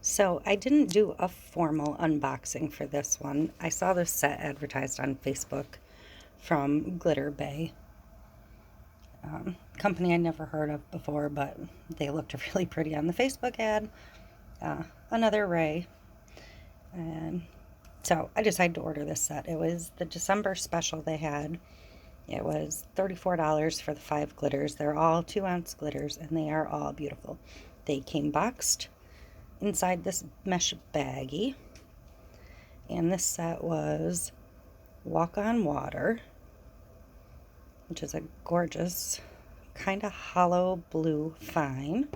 So I didn't do a formal unboxing for this one. I saw this set advertised on Facebook from GlitterBae, company I never heard of before, but they looked really pretty on the Facebook ad. Another Ray. And so I decided to order this set. It was the December special they had. It was $34 for the 5 glitters. They're all 2-ounce glitters and they are all beautiful. They came boxed inside this mesh baggie, and this set was Walk on Water, which is a gorgeous kind of hollow blue fine.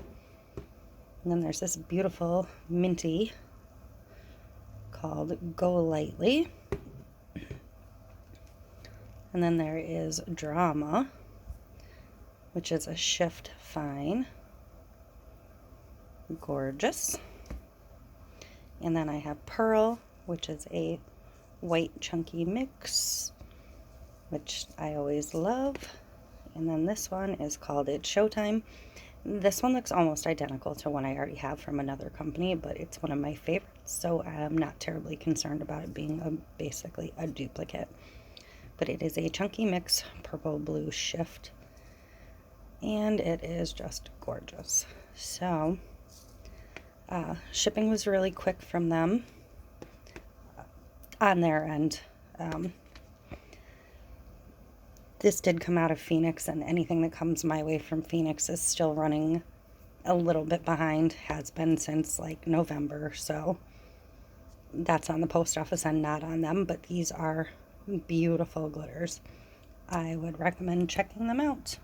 And then there's this beautiful minty called Go Lightly. And then there is Drama, which is a shift fine. Gorgeous. And then I have Pearl, which is a white chunky mix, which I always love. And then this one is called It's Showtime. This one looks almost identical to one I already have from another company, but it's one of my favorites, so I'm not terribly concerned about it being basically a duplicate. But it is a chunky mix purple blue shift, and it is just gorgeous. So shipping was really quick from them on their end. This did come out of Phoenix, and anything that comes my way from Phoenix is still running a little bit behind, has been since like November, so that's on the post office and not on them, but these are beautiful glitters. I would recommend checking them out.